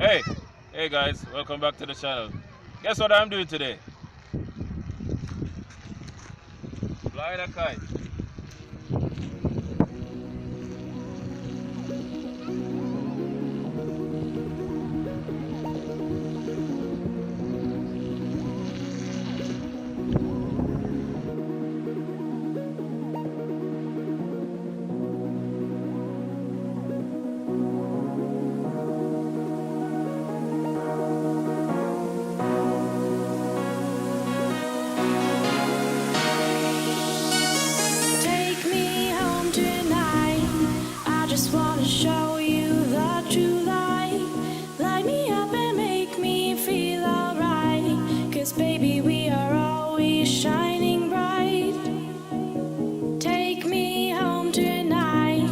Hey, hey guys, welcome back to the channel. Guess what I'm doing today? Flying a kite. Take me home tonight. I just wanna show you the true light. Light me up and make me feel alright. 'Cause baby, we are always shining bright. Take me home tonight.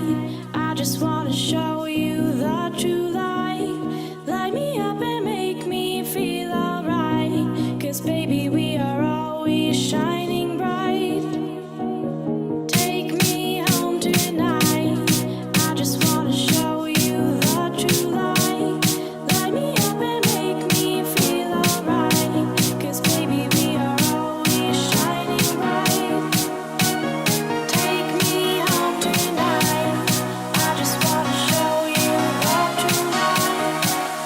I just wanna show you the true light. Light me up and make me feel alright. 'Cause baby, we are always shining bright. Take me home tonight. I just wanna show you the true light. Light me up and make me feel alright. 'Cause baby, we are always shining bright. Take me home tonight. I just wanna show you the true light.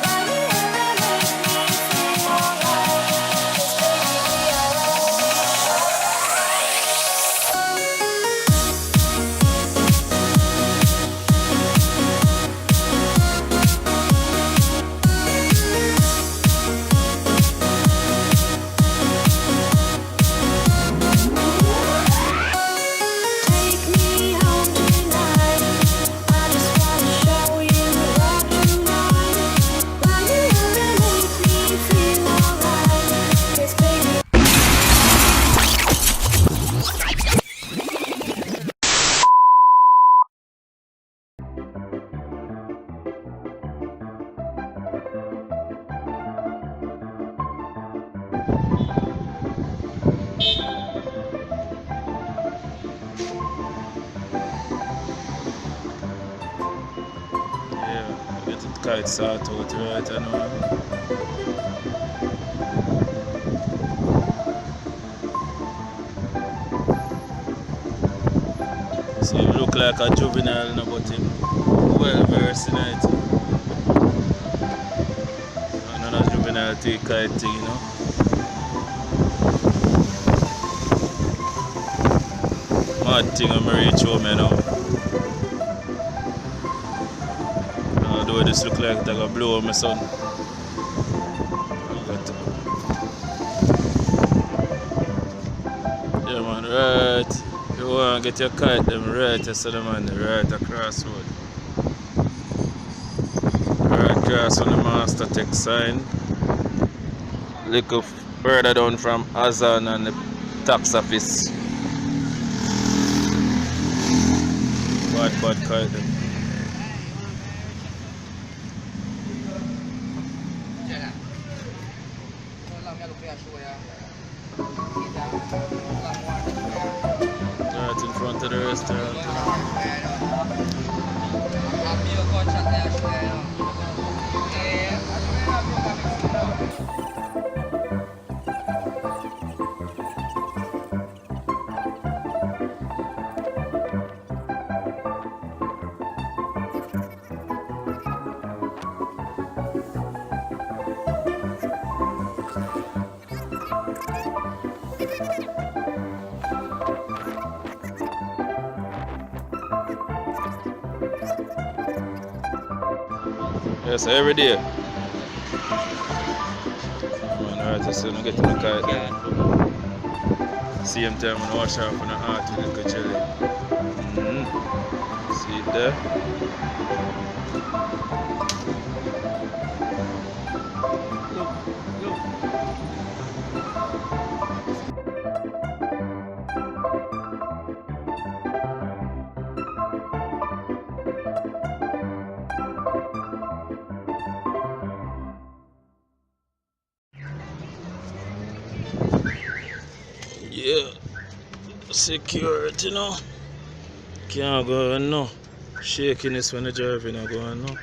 Light me up and make me feel alright. 'Cause baby, we are Take me home tonight. I just wanna show you the true light. Light me up and make me feel alright. 'Cause baby, Yeah, get the kite start out right now. So he look like a juvenile now, but him well versed in it. Another juvenile take kite thing, you know. Mad thing I'm reach home now. Although this look like they're gonna blow up my son. Yeah man, right. You wanna get your kite them right, you see them man, right across road. Right across on the Master Tech sign. Little further down from Azan and the tax office. Bad kite them. Right in front of the restaurant. Yes, every day. Man, right, so I'm getting the kite there. Same time I'm wash off on the heart with a little jelly. See it there? Yeah, security, you know. Can't go on, no. Shakiness when the driving are going, no.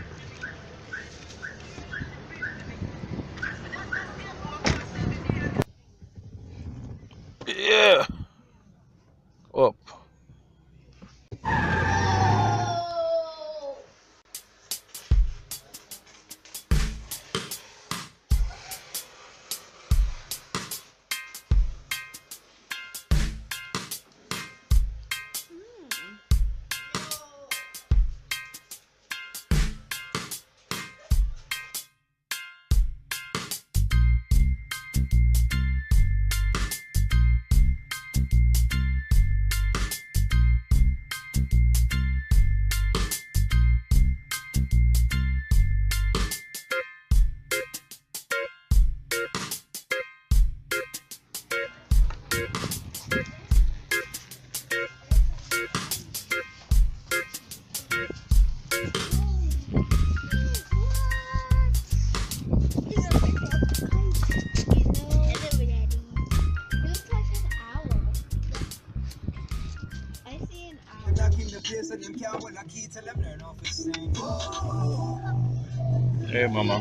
Hey, mama.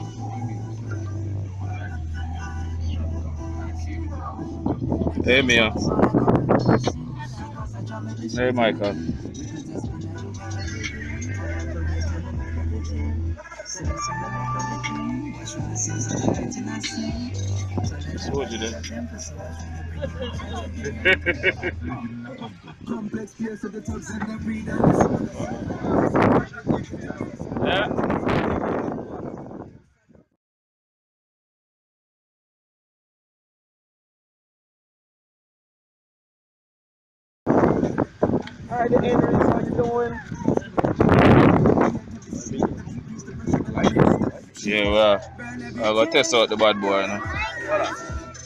Hey, Mia. Hey, Michael. What you did? Yeah. Alright, the Henry, how you doing? Yeah, well, I gotta test out the bad boy now. I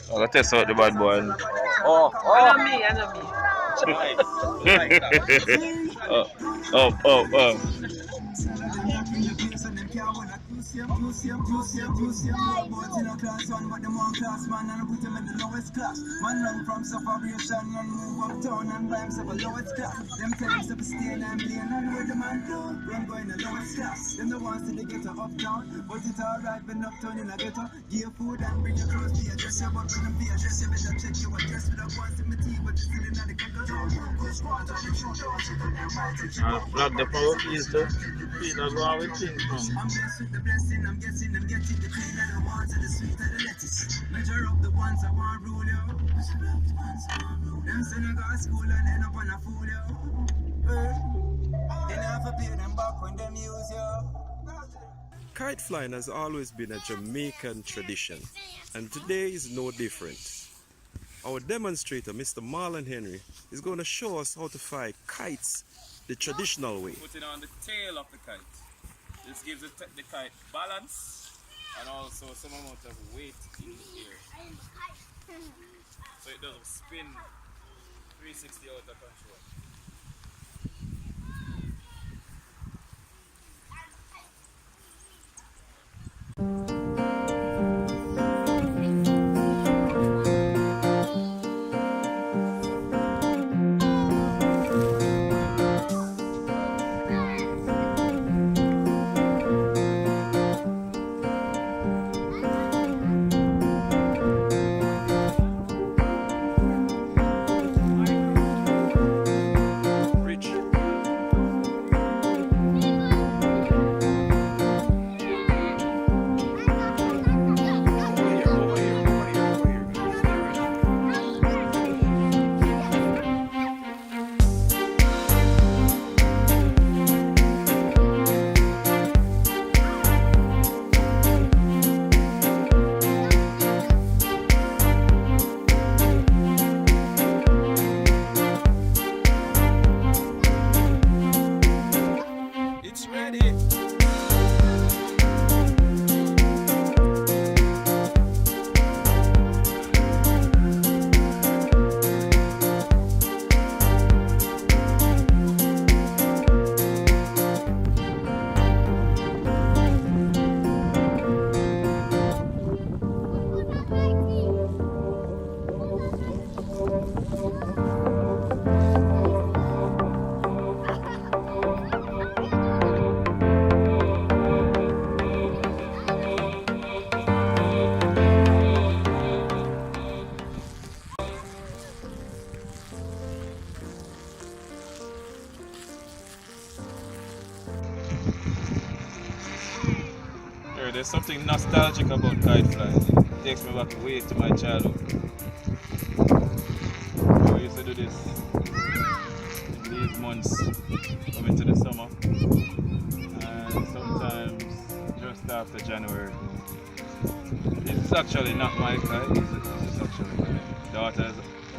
gotta test out the bad boy now. I know me. Oh. I'll flag the power keys to feel as well with things from. Kite flying has always been a Jamaican tradition, and today is no different. Our demonstrator, Mr. Marlon Henry, is going to show us how to fly kites the traditional way. Put it on the tail of the kite. This gives the kite balance and also some amount of weight in the air. So it doesn't spin 360 out of control. Rich. It's ready. There's something nostalgic about kite flying. It takes me back way to my childhood. We used to do this in these months coming to the summer and sometimes just after January. It's actually not my kite, it's actually my daughter's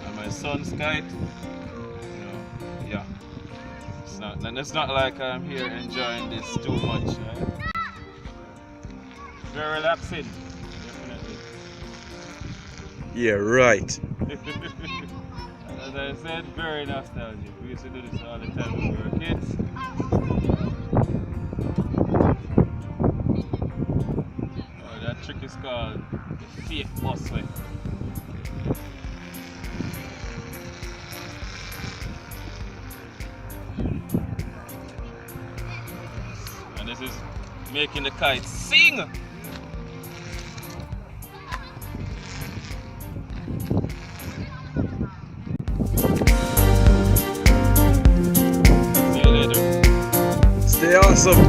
and my son's kite. You know, yeah. It's not like I'm here enjoying this too much, right? Very relaxing, definitely. Yeah, right. And as I said, very nostalgic. We used to do this all the time when we were kids. That trick is called the fake busway. And this is making the kites sing. See you later. Stay awesome.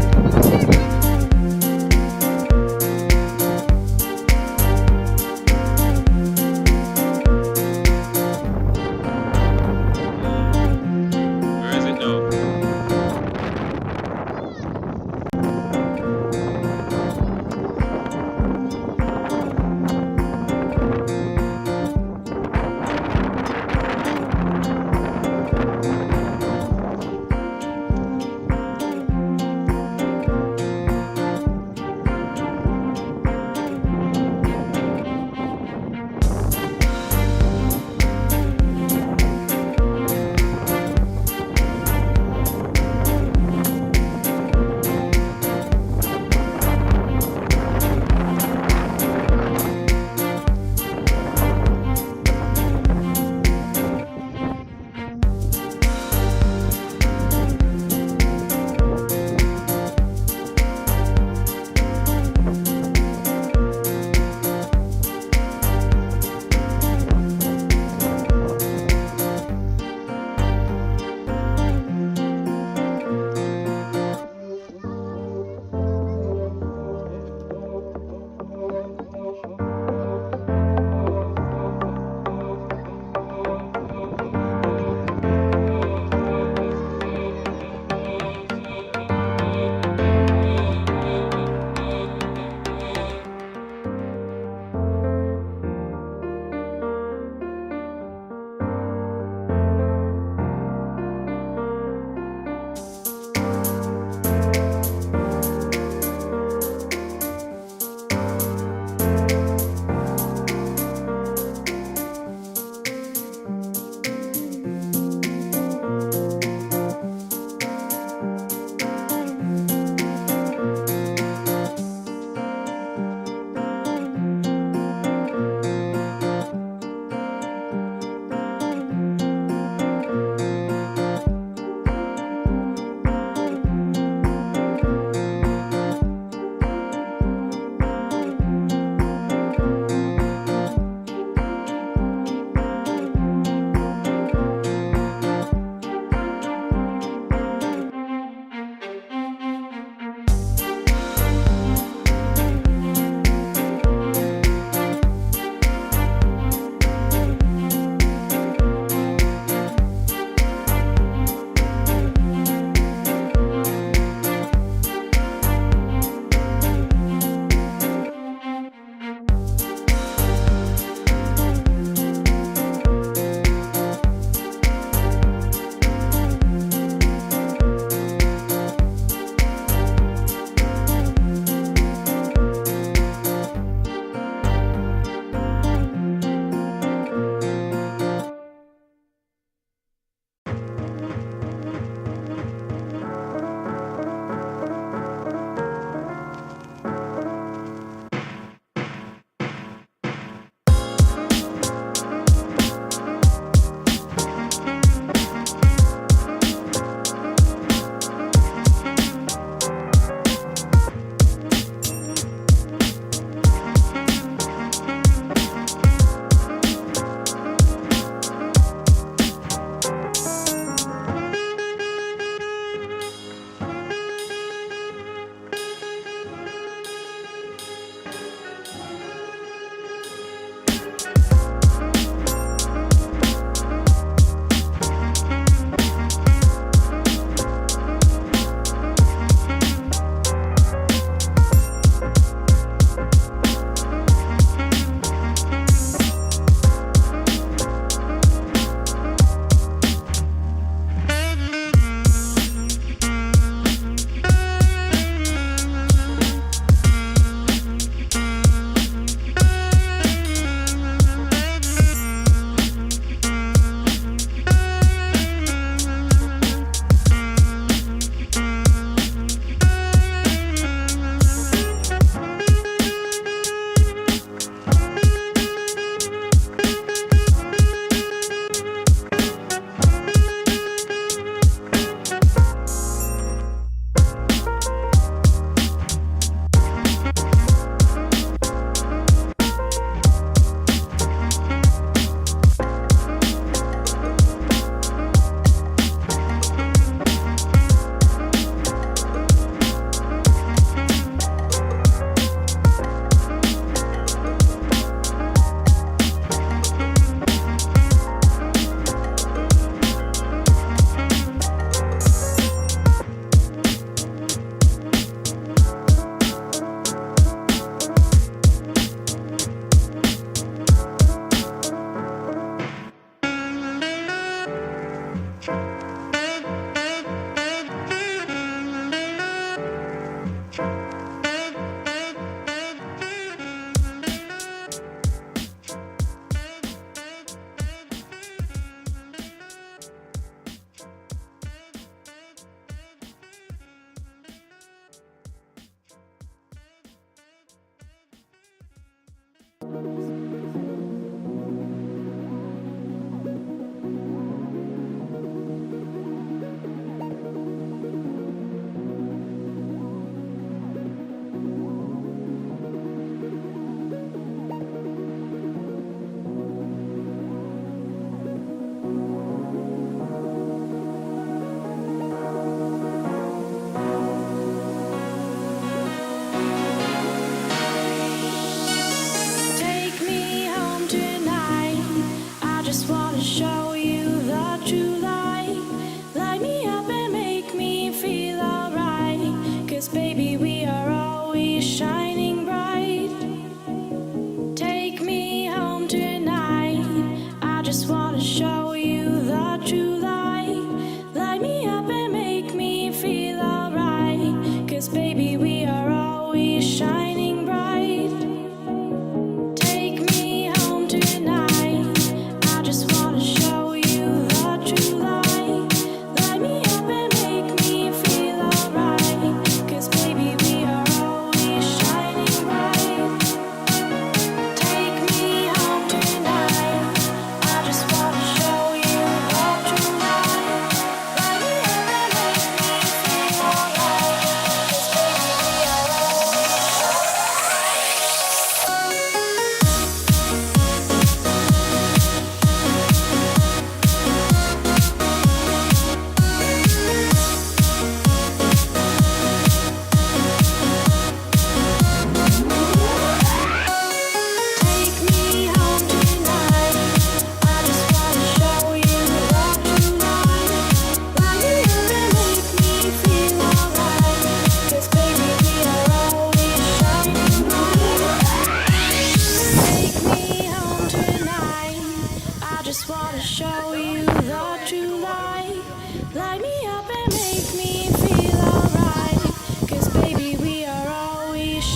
Where is it now?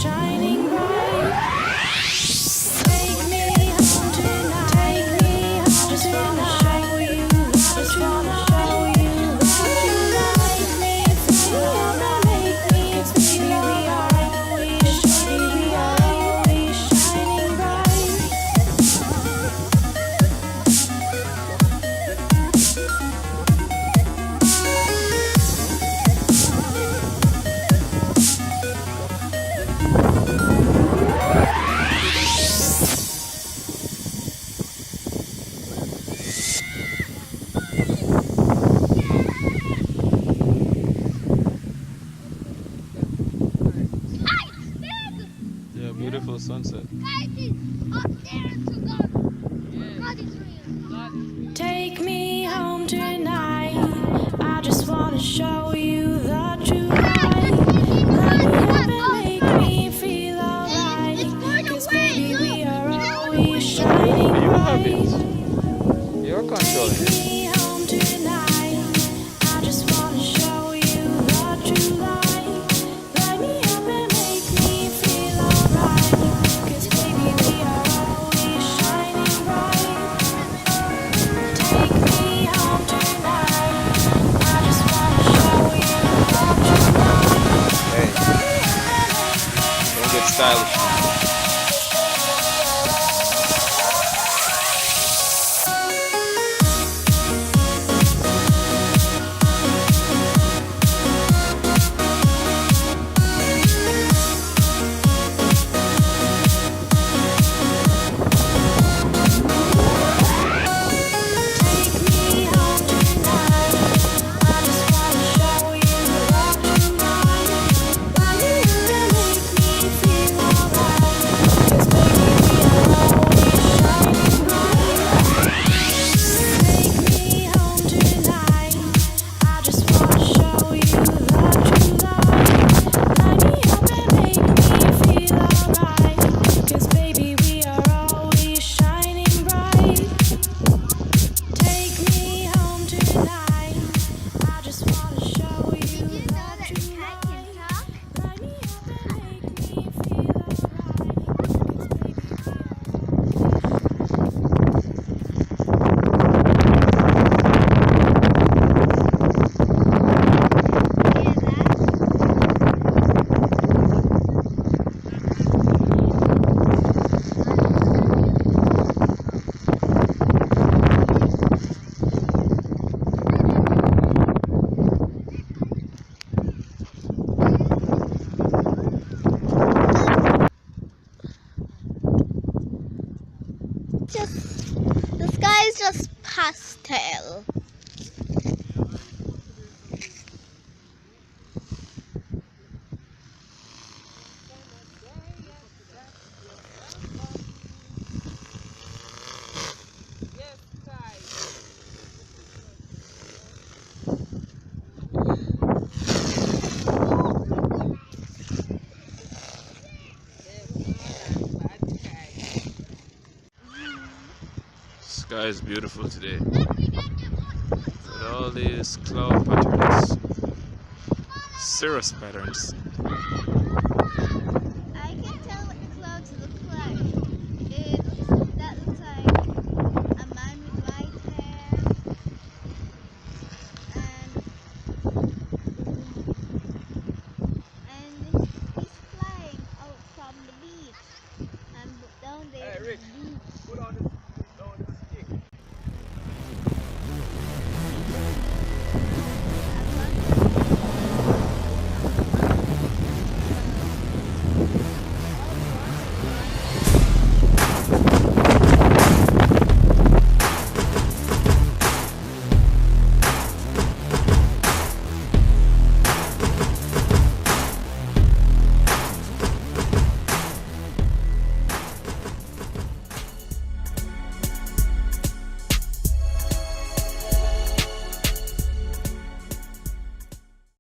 shining bright. Take me home tonight. Take me home just wanna show you. Just wanna show you that you like me. Feel alright, make me. 'Cause baby we are always shining bright. Yeah, beautiful sunset. Take me home tonight. I just wanna show you the true light. Light me up and make me feel alright. 'Cause baby we are always shining You have bright. it. You're controlling Take it. me home tonight. I just wanna show you the true light. Light me up and make me feel alright. 'Cause baby we are always shining bright. Take me home tonight. I just wanna show you the true light. Hey, don't get stylish. Take me home tonight. I just wanna show you the true light. Light me up and make me feel alright. 'Cause baby we are always shining bright. Take me home tonight. I just wanna show you the true light. Light me up and make me feel alright. 'Cause baby we are always shining bright. Take me home tonight. I just wanna show you the true light. Light me up and make me feel Just the sky is just pastel. Sky is beautiful today. With all these cloud patterns, cirrus patterns. I can tell what the clouds look like. That looks like a man with white hair and he's flying out from the beach and down there is the beach.